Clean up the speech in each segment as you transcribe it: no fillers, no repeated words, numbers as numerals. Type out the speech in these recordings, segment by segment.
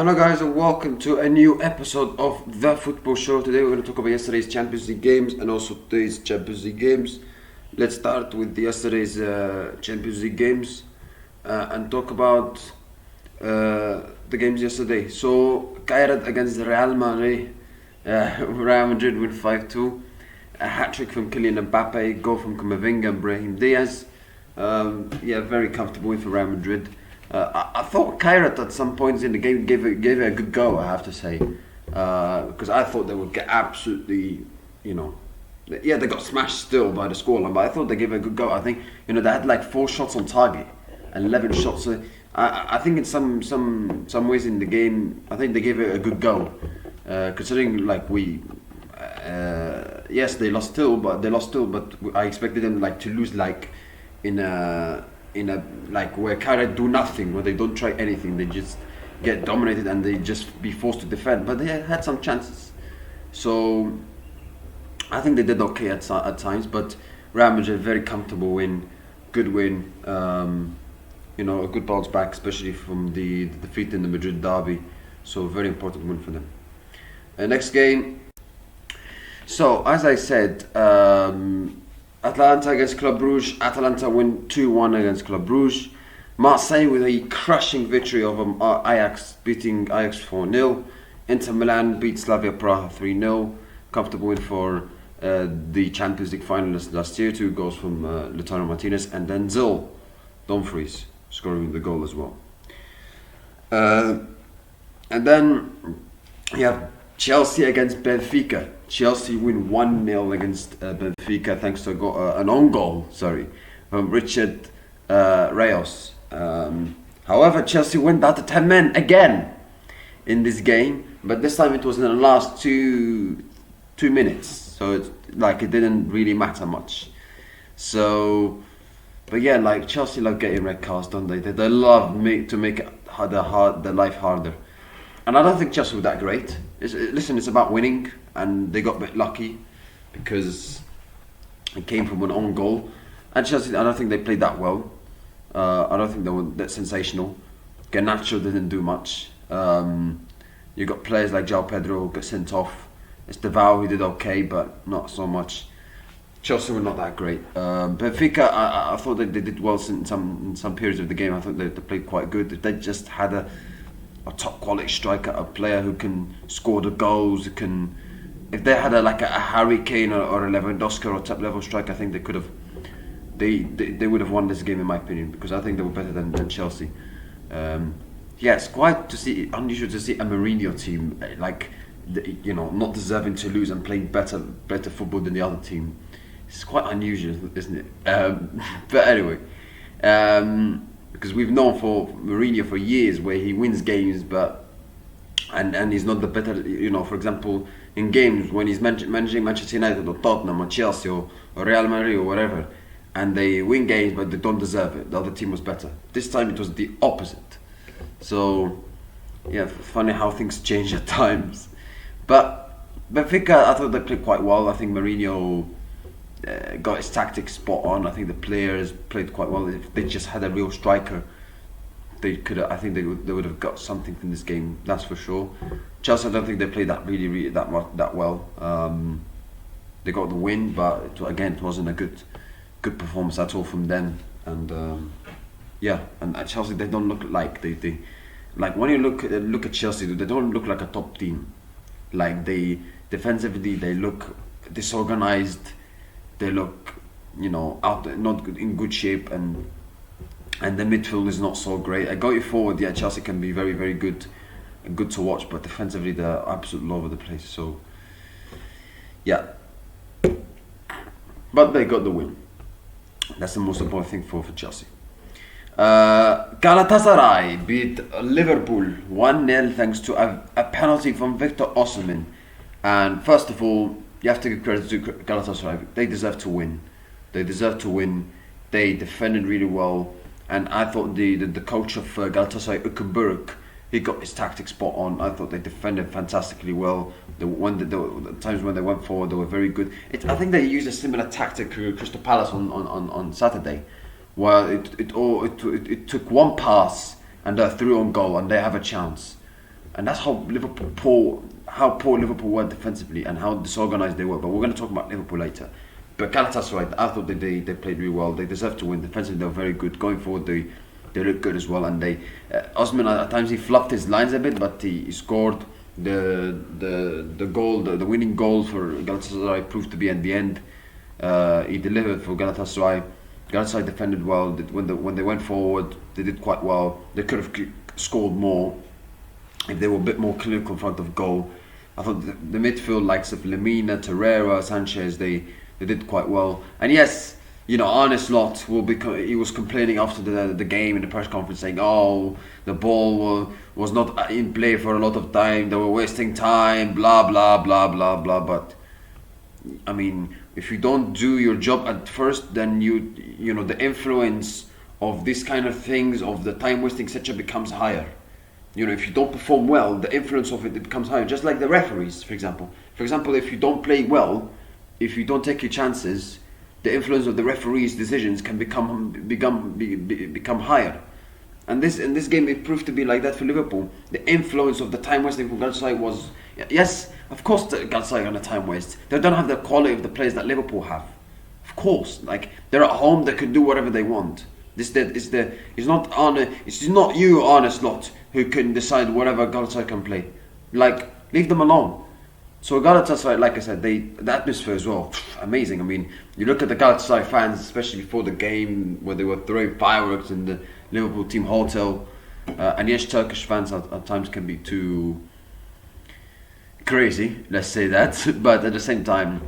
Hello guys and welcome to a new episode of The Football Show. Today we're going to talk about yesterday's Champions League games and also today's Champions League games. Let's start with yesterday's Champions League games and talk about the games yesterday. So, Kairat against Real Madrid. Real Madrid win 5-2. A hat-trick from Kylian Mbappe, goal from Camavinga and Brahim Diaz. Very comfortable win for Real Madrid. I thought Kairat at some points in the game gave it a good go, I have to say, because I thought they would get absolutely, they got smashed still by the scoreline, but I thought they gave it a good go. I think they had like 4 shots on target and 11 shots. So I think in some ways in the game, I think they gave it a good go, considering yes, they lost still, but I expected them to lose in a where Kairat do nothing, where they don't try anything, they just get dominated and they just be forced to defend. But they had some chances, so I think they did okay at times. But Real Madrid, very comfortable win, good win. A good bounce back, especially from the defeat in the Madrid derby. So very important win for them. Next game. So as I said. Atalanta against Club Brugge. Atalanta win 2-1 against Club Brugge. Marseille with a crushing victory over Ajax, beating Ajax 4-0. Inter Milan beat Slavia Praha 3-0. Comfortable win for the Champions League finalists last year. 2 goals from Lautaro Martinez and Denzel Dumfries scoring the goal as well. And then you have Chelsea against Benfica. Chelsea win 1-0 against Benfica thanks to an own goal, from Richard Reyes. However, Chelsea went down to 10 men again in this game, but this time it was in the last two minutes, so it's it didn't really matter much. So, but yeah, Chelsea love getting red cards, don't they? They love to make their life harder. And I don't think Chelsea were that great. It's about winning, and they got a bit lucky because it came from an own goal. And Chelsea, I don't think they played that well. I don't think they were that sensational. Garnacho didn't do much. You got players like João Pedro who got sent off. Estevao, who did okay, but not so much. Chelsea were not that great. Benfica, I thought that they did well in some periods of the game. I thought they played quite good. They just had a top quality striker, a player who can score the goals, if they had a Harry Kane or a Lewandowski or a top level striker, I think they could have they would have won this game, in my opinion, because I think they were better than Chelsea. It's quite unusual to see a Mourinho team not deserving to lose and playing better football than the other team. It's quite unusual, isn't it? But anyway, because we've known for Mourinho for years where he wins games, and he's not the better. For example, in games when he's managing Manchester United or Tottenham or Chelsea or Real Madrid or whatever, and they win games but they don't deserve it. The other team was better. This time it was the opposite. So funny how things change at times. But Benfica, I thought they played quite well. I think Mourinho got his tactics spot on. I think the players played quite well. If they just had a real striker, they could. I think they would have got something from this game. That's for sure. Chelsea, I don't think they played that really that well. They got the win, but it wasn't a good performance at all from them. And and Chelsea, they don't look like they when you look at Chelsea, they don't look like a top team. They defensively, they look disorganized. They look, out not in good shape, and the midfield is not so great. Going forward, Chelsea can be very, very good to watch, but defensively they're absolutely all over the place. So, but they got the win. That's the most important thing for Chelsea. Galatasaray beat Liverpool 1-0 thanks to a penalty from Victor Osimhen. And first of all, you have to give credit to Galatasaray. They deserve to win. They defended really well, and I thought the coach of Galatasaray, Ukenburg, he got his tactics spot on. I thought they defended fantastically well. The times when they went forward, they were very good. I think they used a similar tactic to Crystal Palace on Saturday, where it took one pass and they're through on goal and they have a chance. and that's how poor Liverpool were defensively and how disorganized they were. But we're going to talk about Liverpool later. But Galatasaray, I thought they played really well. They deserved to win. Defensively, they were very good. Going forward, they looked good as well. And Osman at times he fluffed his lines a bit, but he scored the goal, the winning goal for Galatasaray proved to be at the end. He delivered for Galatasaray. Galatasaray defended well. When they went forward, they did quite well. They could have scored more if they were a bit more clinical in front of goal. I thought the midfield, likes of Lemina, Torreira, Sanchez, they did quite well. And yes, Arne Slot he was complaining after the game in the press conference saying, oh, the ball was not in play for a lot of time, they were wasting time, blah, blah, blah, blah, blah. But, I mean, if you don't do your job at first, then the influence of this kind of things, of the time wasting, etc., becomes higher. If you don't perform well, the influence of it becomes higher. Just like the referees, for example. For example, if you don't play well, if you don't take your chances, the influence of the referee's decisions can become higher. And in this game, it proved to be like that for Liverpool. The influence of the time wasting for Galatasaray was, yes, of course, Galatasaray are on a time waste. They don't have the quality of the players that Liverpool have. Of course, like they're at home, they can do whatever they want. It's not you, Arne Slot, who can decide whatever Galatasaray can play. Like, leave them alone. So Galatasaray, like I said, the atmosphere as well, amazing. I mean, you look at the Galatasaray fans, especially before the game, where they were throwing fireworks in the Liverpool team hotel. And yes, Turkish fans at times can be too crazy, let's say that. But at the same time,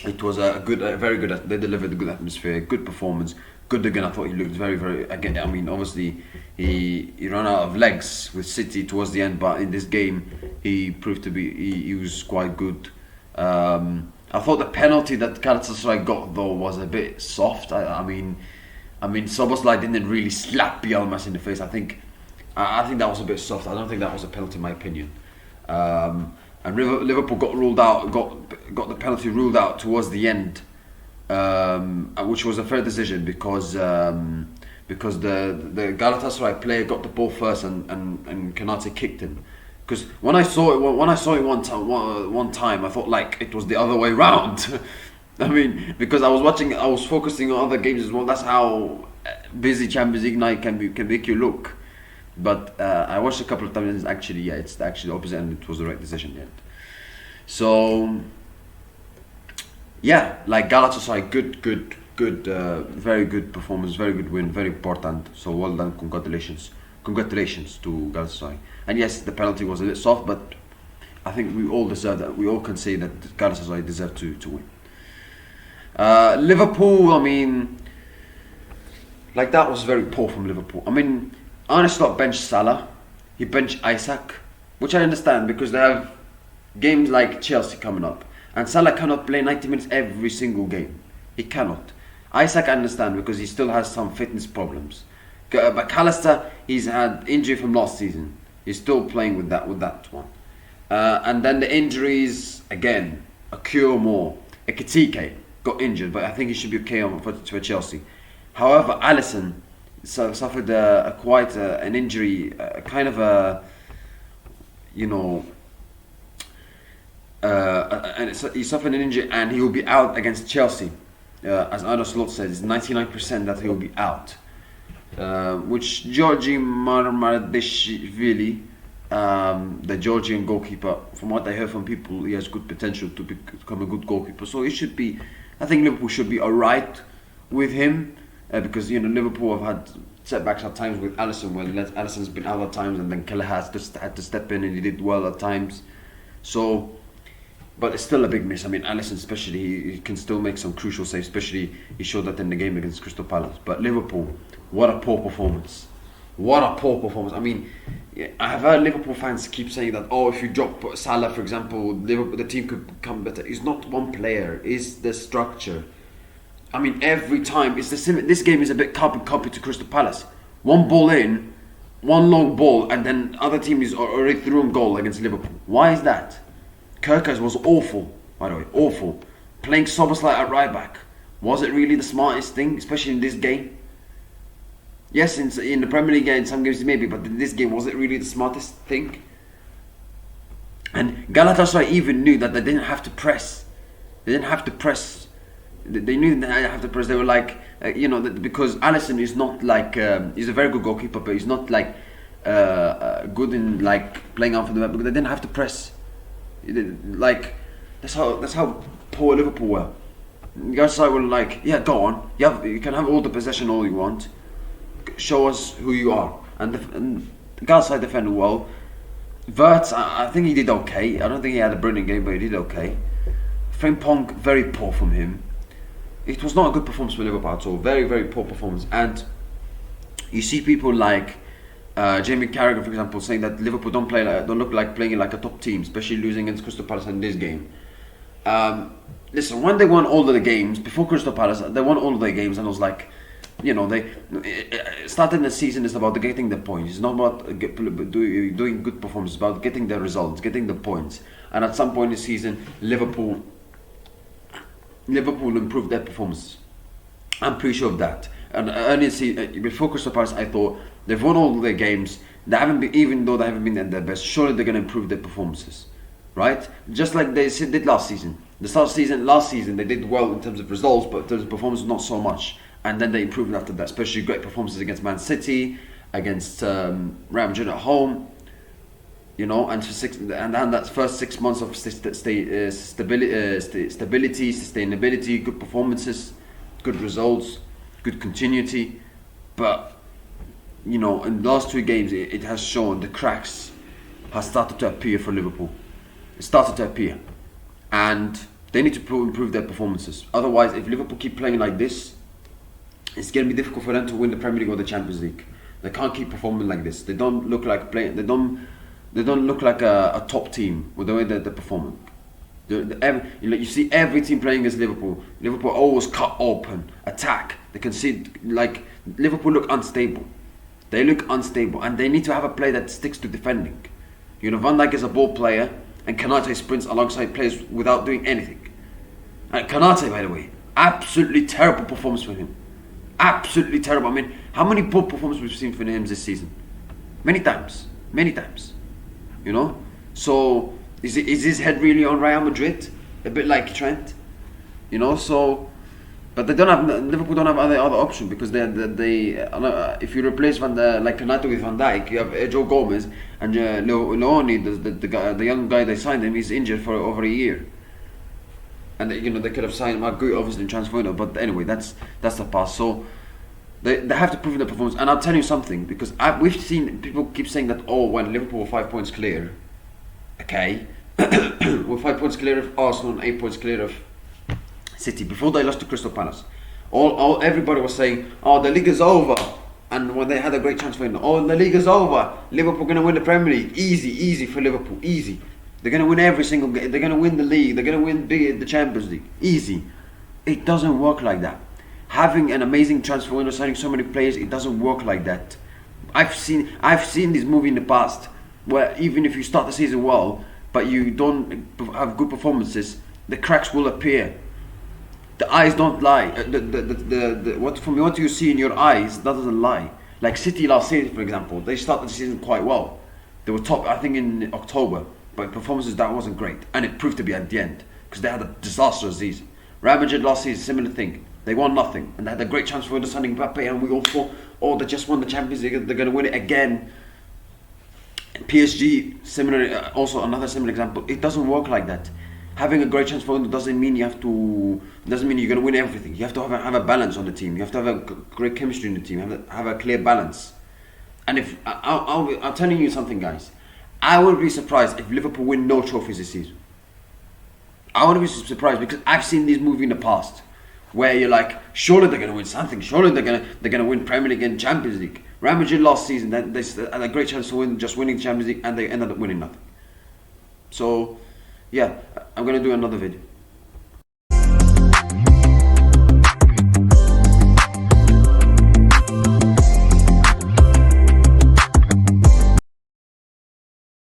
it was very good. They delivered a good atmosphere, good performance. Good again. I thought he looked very, very. Again, I mean, obviously he ran out of legs with City towards the end, but in this game he proved to be. He was quite good. I thought the penalty that Galatasaray got though was a bit soft. I mean, Szoboszlai didn't really slap Yilmaz in the face. I think that was a bit soft. I don't think that was a penalty, in my opinion. And Liverpool got ruled out. Got the penalty ruled out towards the end. Which was a fair decision because the Galatasaray player got the ball first and Konate kicked him. Because when I saw it one time, I thought like it was the other way round. I mean, because I was focusing on other games as well. That's how busy Champions League night can make you look. But I watched a couple of times and it's actually the opposite, and it was the right decision. Yeah. So. Yeah, like Galatasaray, good, very good performance, very good win, very important. So well done, congratulations to Galatasaray. And yes, the penalty was a bit soft, but I think we all deserve that. We all can say that Galatasaray deserved to win. Liverpool, I mean, like that was very poor from Liverpool. I mean, Arne Slot benched Salah, he benched Isak, which I understand because they have games like Chelsea coming up. And Salah cannot play 90 minutes every single game. He cannot. Isak I understand because he still has some fitness problems. But McAllister, he's had injury from last season. He's still playing with that one. And then the injuries, again, occur more. Ekitike got injured, but I think he should be okay for Chelsea. However, Alisson suffered quite an injury, kind of a, and he suffered an injury and he will be out against Chelsea. As Arne Slot says, 99% that he will be out. Which Georgi Marmadishvili, the Georgian goalkeeper, from what I heard from people, he has good potential to become a good goalkeeper. So I think Liverpool should be alright with him, because Liverpool have had setbacks at times with Alisson, where Alisson's been out at times and then Kelleher had to step in and he did well at times. So. But it's still a big miss. I mean, Alisson especially, he can still make some crucial saves, especially he showed that in the game against Crystal Palace. But Liverpool, what a poor performance. I mean, I have heard Liverpool fans keep saying that, if you drop Salah, for example, the team could become better. It's not one player, it's the structure. I mean, every time, it's the same. This game is a bit copy to Crystal Palace. One ball in, one long ball, and then other team is already through on goal against Liverpool. Why is that? Kirkers was awful, by the way, awful. Playing Szoboszlai at right back. Was it really the smartest thing, especially in this game? Yes, in the Premier League, in some games maybe, but in this game, was it really the smartest thing? And Galatasaray even knew that they didn't have to press. They didn't have to press. They knew they didn't have to press. They were like, because Alisson is not like, he's a very good goalkeeper, but he's not like good in like playing out for the back, because they didn't have to press. Like that's how poor Liverpool were. Galatasaray were like, yeah, go on. You can have all the possession all you want. Show us who you are. And Galatasaray defended well. Wirtz, I think he did okay. I don't think he had a brilliant game, but he did okay. Frimpong, very poor from him. It was not a good performance for Liverpool at all. Very, very poor performance. And you see people like Jamie Carragher, for example, saying that Liverpool don't look like playing like a top team, especially losing against Crystal Palace in this game. Listen, when they won all of the games before Crystal Palace, they won all of their games, and I was like, they starting the season is about getting the points. It's not about doing good performance. It's about getting the results, getting the points. And at some point in the season, Liverpool improved their performance. I'm pretty sure of that. And early before Crystal Palace, I thought they've won all their games. They haven't been, even though they haven't been at their best. Surely they're going to improve their performances, right? Just like they did last season. Last season they did well in terms of results, but in terms of performance, not so much. And then they improved after that, especially great performances against Man City, against Real Madrid at home. And that first 6 months of stability, sustainability, good performances, good results, good continuity. But in the last 2 games, it has shown the cracks have started to appear for Liverpool. It started to appear, and they need to improve their performances. Otherwise, if Liverpool keep playing like this, it's going to be difficult for them to win the Premier League or the Champions League. They can't keep performing like this. They don't look like playing. They don't look like a top team with the way that they're performing. You see every team playing against Liverpool. Liverpool always cut open, attack. They concede. Like Liverpool look unstable. They look unstable, and they need to have a play that sticks to defending. Van Dijk is a ball player, and Kanate sprints alongside players without doing anything. And Kanate, by the way, absolutely terrible performance for him. Absolutely terrible. I mean, how many poor performances we've seen from him this season? Many times. So is his head really on Real Madrid? A bit like Trent, but they don't have Liverpool don't have other option, because they if you replace Kanate with Van Dijk, you have Joe Gomez, and Leone, the young guy they signed him, he's injured for over a year. And they could have signed Mark Gui, obviously in transfer window, but anyway, that's the past. So they have to prove their performance. And I'll tell you something, because we've seen people keep saying that when Liverpool were 5 points clear, okay, we're 5 points clear of Arsenal and 8 points clear of City before they lost to Crystal Palace. Everybody was saying, the league is over. And when they had a great transfer window, the league is over. Liverpool going to win the Premier League. Easy for Liverpool. Easy. They're going to win every single game. They're going to win the league. They're going to win the Champions League. Easy. It doesn't work like that. Having an amazing transfer window, signing so many players, it doesn't work like that. I've seen this movie in the past, where even if you start the season well, but you don't have good performances, the cracks will appear. The eyes don't lie. What you see in your eyes, that doesn't lie. Like City last season, for example, they started the season quite well. They were top, I think, in October. But performances, that wasn't great, and it proved to be at the end, because they had a disastrous season. Real Madrid last season, similar thing. They won nothing, and they had a great chance for signing Mbappe, and we all thought, they just won the Champions League, they're going to win it again. And PSG, similar, also another similar example. It doesn't work like that. Having a great chance for doesn't mean you're going to win everything. You have to have a balance on the team. You have to have a great chemistry in the team. Have a clear balance. And if I'm telling you something, guys. I wouldn't be surprised if Liverpool win no trophies this season. I wouldn't be surprised, because I've seen this movie in the past, where you're like, surely they're going to win something. Surely they're going to win Premier League and Champions League. Real Madrid last season, they had a great chance to winning the Champions League, and they ended up winning nothing. So, yeah, I'm going to do another video.